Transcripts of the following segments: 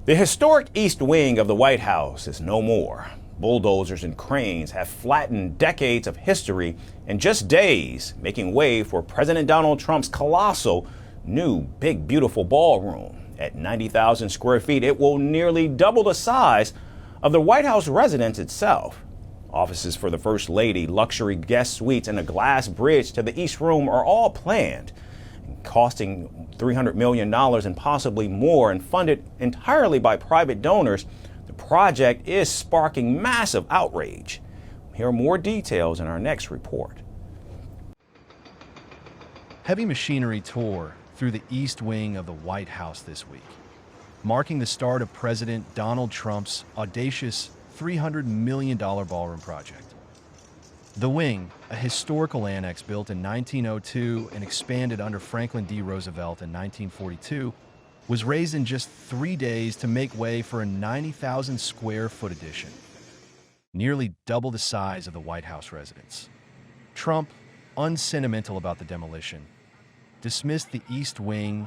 The historic east wing of the White House is no more. Bulldozers and cranes have flattened decades of history in just days, making way for President Donald Trump's colossal new big beautiful ballroom. At 90,000 square feet, it will nearly double the size of the White House residence itself. Offices for the First Lady, luxury guest suites, and a glass bridge to the East Room are all planned, costing $300 million and possibly more, and funded entirely by private donors. The project is sparking massive outrage. Here are more details in our next report. Heavy machinery tore through the East Wing of the White House this week, marking the start of President Donald Trump's audacious $300 million ballroom project. The wing, a historical annex built in 1902 and expanded under Franklin D. Roosevelt in 1942, was raised in just 3 days to make way for a 90,000 square foot addition, nearly double the size of the White House residence. Trump, unsentimental about the demolition, dismissed the East Wing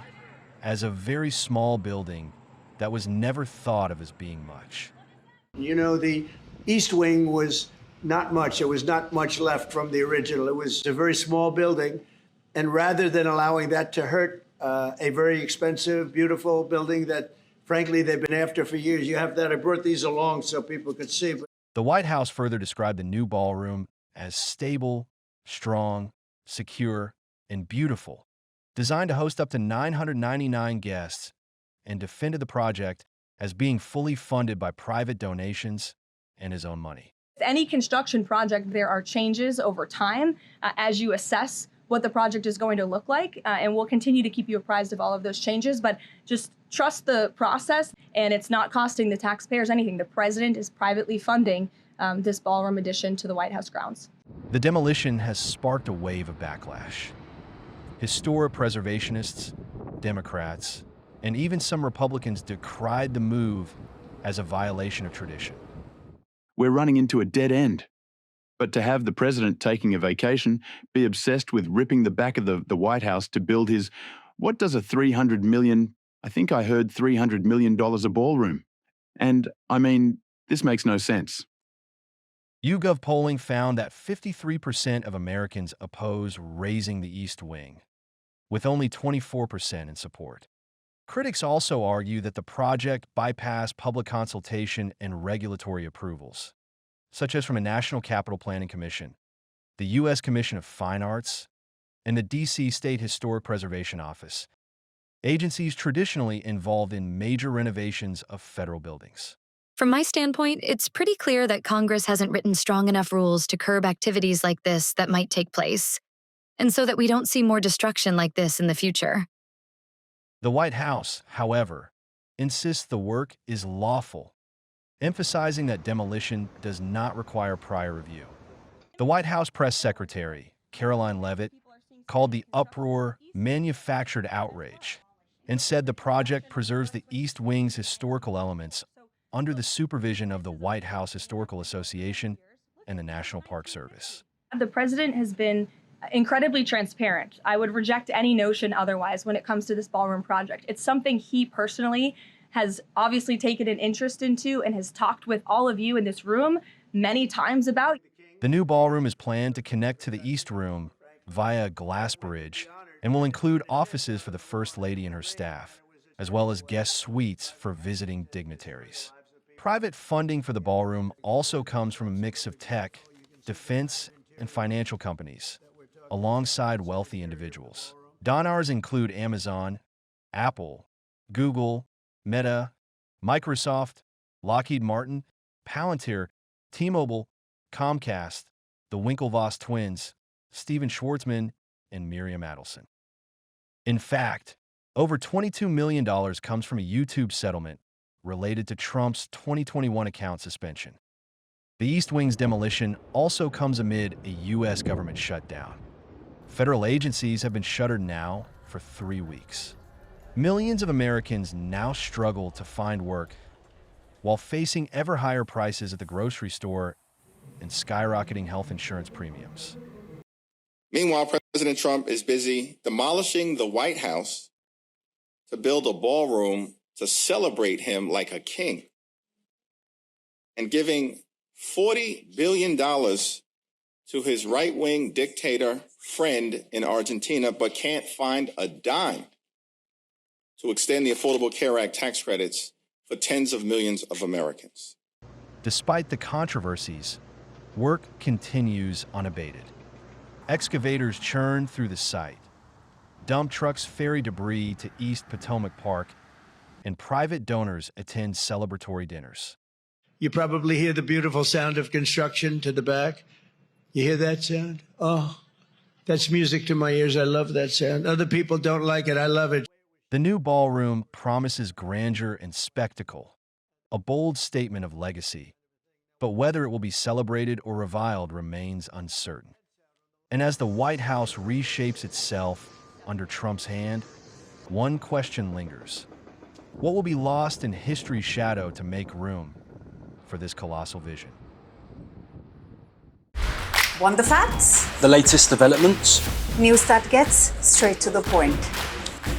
as a very small building that was never thought of as being much. You know, the East Wing was not much. There was not much left from the original. It was a very small building. And rather than allowing that to hurt a very expensive, beautiful building that, frankly, they've been after for years, you have that. I brought these along so people could see. The White House further described the new ballroom as stable, strong, secure, and beautiful, designed to host up to 999 guests, and defended the project as being fully funded by private donations and his own money. With any construction project, there are changes over time as you assess what the project is going to look like, and we'll continue to keep you apprised of all of those changes, but just trust the process, and it's not costing the taxpayers anything. The president is privately funding this ballroom addition to the White House grounds. The demolition has sparked a wave of backlash. Historic preservationists, Democrats, and even some Republicans decried the move as a violation of tradition. We're running into a dead end. But to have the president taking a vacation, be obsessed with ripping the back of the White House to build his, what does a $300 million, I think I heard $300 million a ballroom. And I mean, this makes no sense. YouGov polling found that 53% of Americans oppose raising the East Wing, with only 24% in support. Critics also argue that the project bypassed public consultation and regulatory approvals, such as from a National Capital Planning Commission, the U.S. Commission of Fine Arts, and the D.C. State Historic Preservation Office, agencies traditionally involved in major renovations of federal buildings. From my standpoint, it's pretty clear that Congress hasn't written strong enough rules to curb activities like this that might take place, and so that we don't see more destruction like this in the future. The White House, however, insists the work is lawful, emphasizing that demolition does not require prior review. The White House press secretary, Caroline Leavitt, called the uproar manufactured outrage and said the project preserves the East Wing's historical elements under the supervision of the White House Historical Association and the National Park Service. The president has been incredibly transparent. I would reject any notion otherwise when it comes to this ballroom project. It's something he personally has obviously taken an interest into and has talked with all of you in this room many times about. The new ballroom is planned to connect to the East Room via a glass bridge and will include offices for the First Lady and her staff, as well as guest suites for visiting dignitaries. Private funding for the ballroom also comes from a mix of tech, defense, and financial companies, alongside wealthy individuals. Donors include Amazon, Apple, Google, Meta, Microsoft, Lockheed Martin, Palantir, T-Mobile, Comcast, the Winklevoss twins, Steven Schwartzman, and Miriam Adelson. In fact, over $22 million comes from a YouTube settlement related to Trump's 2021 account suspension. The East Wing's demolition also comes amid a U.S. government shutdown. Federal agencies have been shuttered now for 3 weeks. Millions of Americans now struggle to find work while facing ever higher prices at the grocery store and skyrocketing health insurance premiums. Meanwhile, President Trump is busy demolishing the White House to build a ballroom to celebrate him like a king, and giving $40 billion to his right-wing dictator friend in Argentina, but can't find a dime to extend the Affordable Care Act tax credits for tens of millions of Americans. Despite the controversies, work continues unabated. Excavators churn through the site. Dump trucks ferry debris to East Potomac Park, and private donors attend celebratory dinners. You probably hear the beautiful sound of construction to the back. You hear that sound? Oh, that's music to my ears. I love that sound. Other people don't like it. I love it. The new ballroom promises grandeur and spectacle, a bold statement of legacy. But whether it will be celebrated or reviled remains uncertain. And as the White House reshapes itself under Trump's hand, one question lingers. What will be lost in history's shadow to make room for this colossal vision? Want the facts? The latest developments? News that gets straight to the point.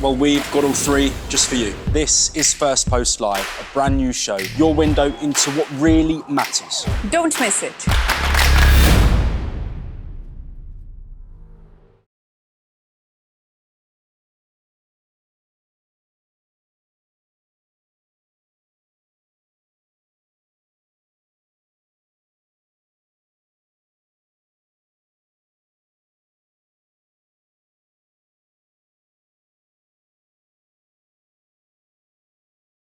Well, we've got all three just for you. This is Firstpost Live, a brand new show, your window into what really matters. Don't miss it.